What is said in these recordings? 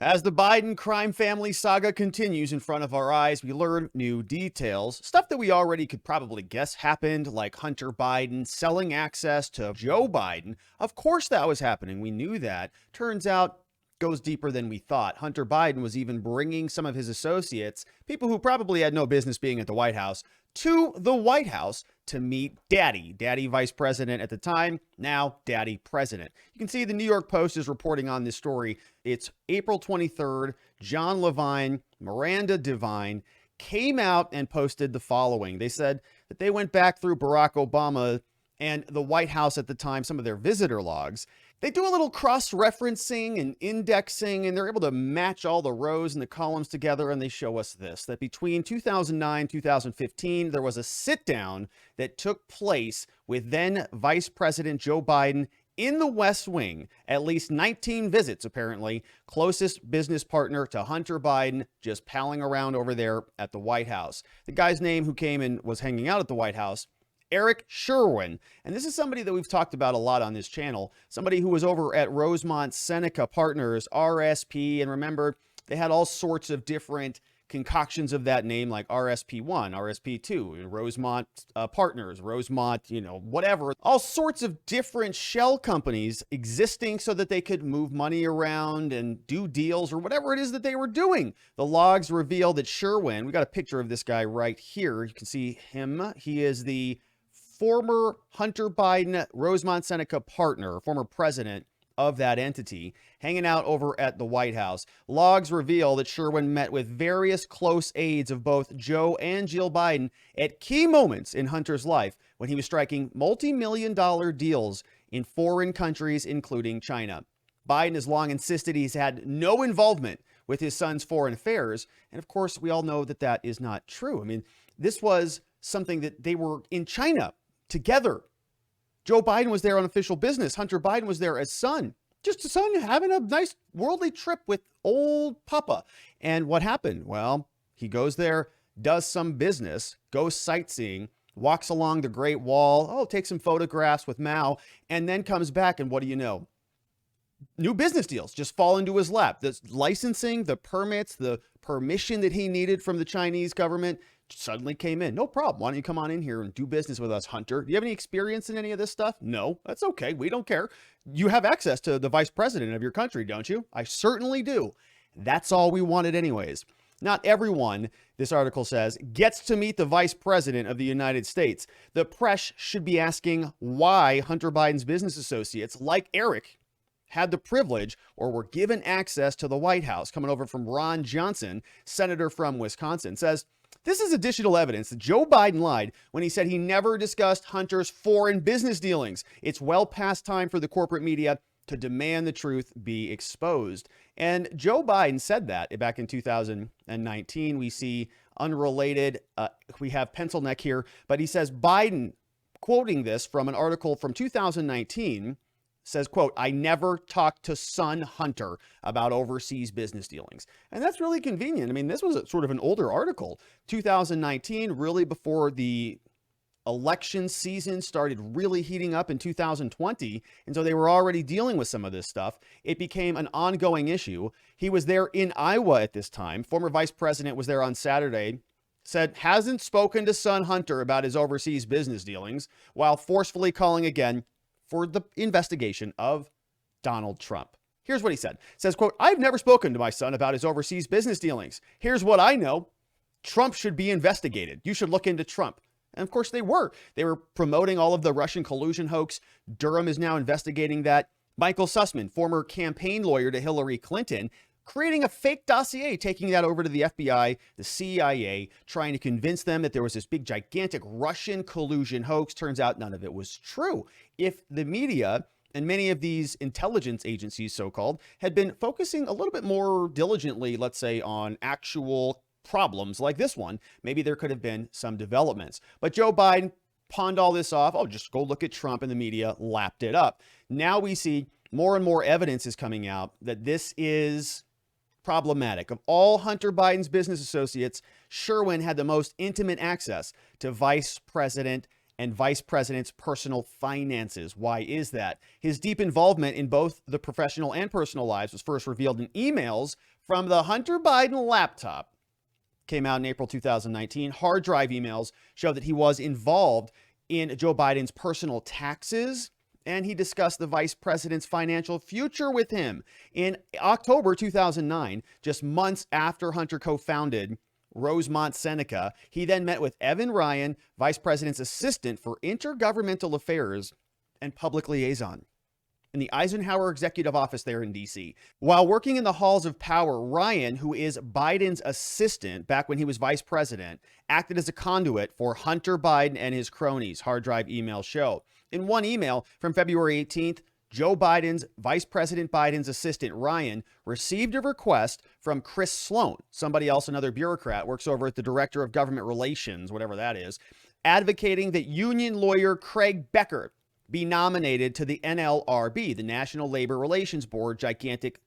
As the Biden crime family saga continues in front of our eyes, we learn new details. Stuff that we already could probably guess happened, like Hunter Biden selling access to Joe Biden. Of course that was happening. We knew that. Turns out, goes deeper than we thought. Hunter Biden was even bringing some of his associates, people who probably had no business being at the White House, to the White House to meet Daddy Vice President at the time, now Daddy President. You can see the New York Post is reporting on this story. It's April 23rd. John Levine, Miranda Devine came out and posted the following. They said that they went back through Barack Obama and the White House at the time, some of their visitor logs. They do a little cross-referencing and indexing, and they're able to match all the rows and the columns together, and they show us this, that between 2009 and 2015, there was a sit-down that took place with then Vice President Joe Biden in the West Wing. At least 19 visits, apparently. Closest business partner to Hunter Biden, just palling around over there at the White House. The guy's name who came and was hanging out at the White House, Eric Sherwin. And this is somebody that we've talked about a lot on this channel, somebody who was over at Rosemont Seneca Partners, RSP. And remember, they had all sorts of different concoctions of that name, like RSP1, RSP2, Rosemont Partners, Rosemont, whatever. All sorts of different shell companies existing so that they could move money around and do deals or whatever it is that they were doing. The logs reveal that Sherwin, we got a picture of this guy right here. You can see him. He is the former Hunter Biden Rosemont Seneca partner, former president of that entity, hanging out over at the White House. Logs reveal that Sherwin met with various close aides of both Joe and Jill Biden at key moments in Hunter's life when he was striking multi-million-dollar deals in foreign countries, including China. Biden has long insisted he's had no involvement with his son's foreign affairs, and of course, we all know that that is not true. I mean, this was something that they were in China together. Joe Biden was there on official business. Hunter Biden was there as son. Just a son having a nice worldly trip with old Papa. And what happened? Well, he goes there, does some business, goes sightseeing, walks along the Great Wall, takes some photographs with Mao, and then comes back, and what do you know? New business deals just fall into his lap. The licensing, the permits, the permission that he needed from the Chinese government suddenly came in. No problem. Why don't you come on in here and do business with us, Hunter? Do you have any experience in any of this stuff? No, that's okay. We don't care. You have access to the vice president of your country, don't you? I certainly do. That's all we wanted anyways. Not everyone, this article says, gets to meet the vice president of the United States. The press should be asking why Hunter Biden's business associates, like Eric, had the privilege or were given access to the White House. Coming over from Ron Johnson, senator from Wisconsin, says, this is additional evidence that Joe Biden lied when he said he never discussed Hunter's foreign business dealings. It's well past time for the corporate media to demand the truth be exposed. And Joe Biden said that back in 2019. We see unrelated, we have pencil neck here, but he says Biden, quoting this from an article from 2019, says, quote, I never talked to son Hunter about overseas business dealings. And that's really convenient. I mean, this was sort of an older article, 2019, really before the election season started really heating up in 2020. And so they were already dealing with some of this stuff. It became an ongoing issue. He was there in Iowa at this time. Former vice president was there on Saturday, said hasn't spoken to son Hunter about his overseas business dealings, while forcefully calling again for the investigation of Donald Trump. Here's what he said. Says, quote, I've never spoken to my son about his overseas business dealings. Here's what I know. Trump should be investigated. You should look into Trump. And of course they were. They were promoting all of the Russian collusion hoax. Durham is now investigating that. Michael Sussman, former campaign lawyer to Hillary Clinton, creating a fake dossier, taking that over to the FBI, the CIA, trying to convince them that there was this big, gigantic Russian collusion hoax. Turns out none of it was true. If the media and many of these intelligence agencies, so-called, had been focusing a little bit more diligently, let's say, on actual problems like this one, maybe there could have been some developments. But Joe Biden pawned all this off. Just go look at Trump, and the media lapped it up. Now we see more and more evidence is coming out that this is problematic. Of all Hunter Biden's business associates, Sherwin had the most intimate access to Vice President and vice president's personal finances. Why is that? His deep involvement in both the professional and personal lives was first revealed in emails from the Hunter Biden laptop. Came out in April 2019. Hard drive emails show that he was involved in Joe Biden's personal taxes, and he discussed the vice president's financial future with him. In October 2009, just months after Hunter co-founded Rosemont Seneca, he then met with Evan Ryan, vice president's assistant for intergovernmental affairs and public liaison, in the Eisenhower Executive Office there in D.C. While working in the halls of power, Ryan, who is Biden's assistant back when he was vice president, acted as a conduit for Hunter Biden and his cronies, hard drive emails show. In one email from February 18th, Joe Biden's Vice President Biden's assistant, Ryan, received a request from Chris Sloan, somebody else, another bureaucrat, works over at the Director of Government Relations, whatever that is, advocating that union lawyer Craig Becker be nominated to the NLRB, the National Labor Relations Board, gigantic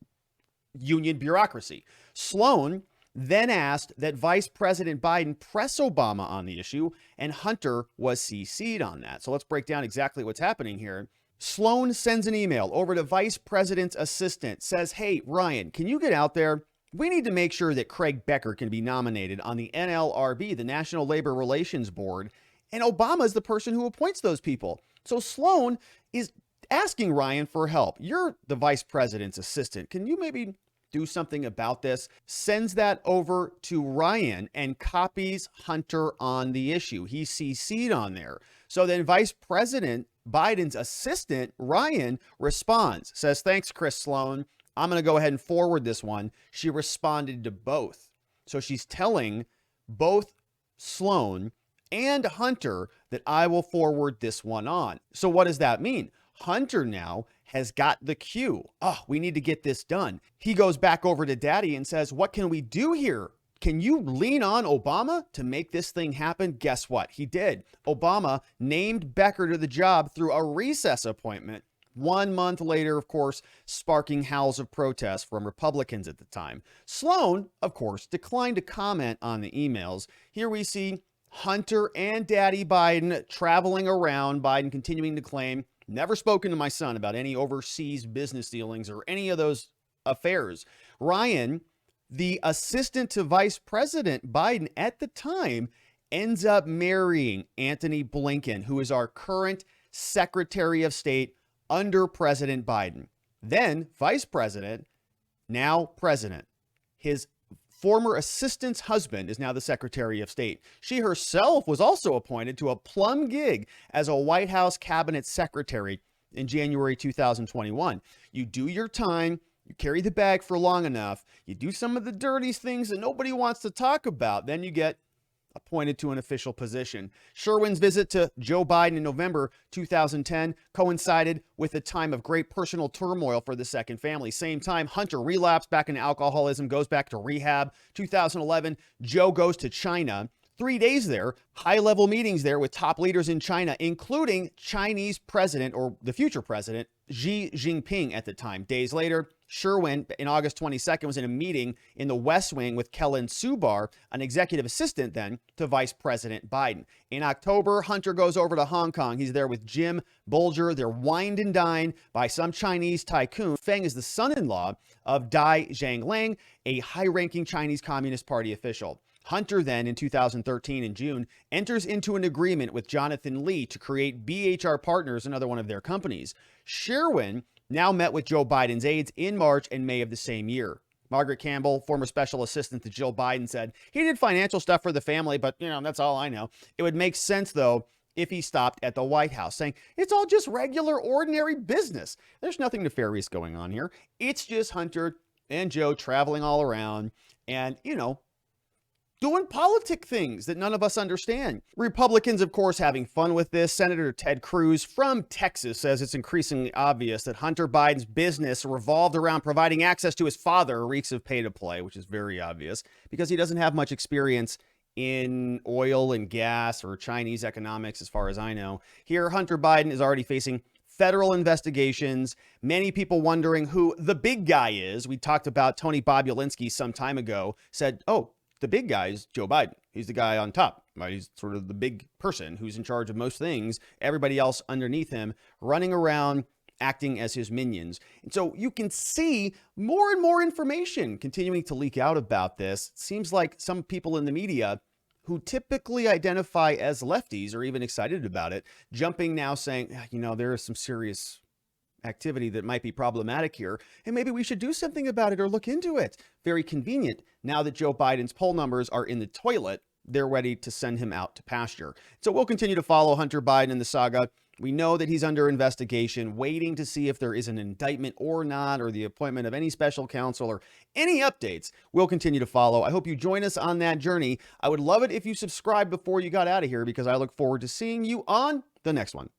union bureaucracy. Sloan then asked that Vice President Biden press Obama on the issue, and Hunter was CC'd on that. So let's break down exactly what's happening here. Sloan sends an email over to Vice President's assistant, says, hey, Ryan, can you get out there? We need to make sure that Craig Becker can be nominated on the NLRB, the National Labor Relations Board, and Obama is the person who appoints those people. So Sloan is asking Ryan for help. You're the vice president's assistant. Can you maybe do something about this? Sends that over to Ryan and copies Hunter on the issue. He's CC'd on there. So then Vice President Biden's assistant, Ryan, responds, says, thanks, Chris Sloan. I'm going to go ahead and forward this one. She responded to both. So she's telling both Sloan and Hunter that I will forward this one on. So what does that mean? Hunter now has got the cue. Oh, we need to get this done. He goes back over to Daddy and says, what can we do here? Can you lean on Obama to make this thing happen? Guess what? He did. Obama named Becker to the job through a recess appointment. 1 month later, of course, sparking howls of protest from Republicans at the time. Sloan, of course, declined to comment on the emails. Here we see Hunter and Daddy Biden traveling around, Biden continuing to claim, never spoken to my son about any overseas business dealings or any of those affairs. Ryan, the assistant to Vice President Biden at the time, ends up marrying Antony Blinken, who is our current Secretary of State under President Biden. Then Vice President, now President. His former assistant's husband is now the Secretary of State. She herself was also appointed to a plum gig as a White House cabinet secretary in January 2021. You do your time, you carry the bag for long enough, you do some of the dirty things that nobody wants to talk about, then you get appointed to an official position. Sherwin's visit to Joe Biden in November 2010 coincided with a time of great personal turmoil for the second family. Same time, Hunter relapsed back into alcoholism, goes back to rehab. 2011, Joe goes to China. 3 days there, high-level meetings there with top leaders in China, including Chinese president, or the future president, Xi Jinping at the time. Days later, Sherwin, in August 22nd, was in a meeting in the West Wing with Kellen Subar, an executive assistant then to Vice President Biden. In October, Hunter goes over to Hong Kong. He's there with Jim Bolger. They're wined and dined by some Chinese tycoon. Feng is the son-in-law of Dai Zhanglang, a high-ranking Chinese Communist Party official. Hunter then, in 2013, in June, enters into an agreement with Jonathan Lee to create BHR Partners, another one of their companies. Sherwin now met with Joe Biden's aides in March and May of the same year. Margaret Campbell, former special assistant to Jill Biden, said, he did financial stuff for the family, but, that's all I know. It would make sense, though, if he stopped at the White House, saying, it's all just regular, ordinary business. There's nothing nefarious going on here. It's just Hunter and Joe traveling all around and, doing politic things that none of us understand. Republicans, of course, having fun with this. Senator Ted Cruz from Texas says it's increasingly obvious that Hunter Biden's business revolved around providing access to his father, reeks of pay to play, which is very obvious because he doesn't have much experience in oil and gas or Chinese economics, as far as I know. Here, Hunter Biden is already facing federal investigations. Many people wondering who the big guy is. We talked about Tony Bobulinski some time ago, said, oh, the big guy is Joe Biden. He's the guy on top, right? He's sort of the big person who's in charge of most things. Everybody else underneath him running around acting as his minions. And so you can see more and more information continuing to leak out about this. It seems like some people in the media who typically identify as lefties are even excited about it, jumping now saying, there is some serious activity that might be problematic here, and maybe we should do something about it or look into it. Very convenient. Now that Joe Biden's poll numbers are in the toilet, they're ready to send him out to pasture. So we'll continue to follow Hunter Biden in the saga. We know that he's under investigation, waiting to see if there is an indictment or not, or the appointment of any special counsel, or any updates. We'll continue to follow. I hope you join us on that journey. I would love it if you subscribe before you got out of here, because I look forward to seeing you on the next one.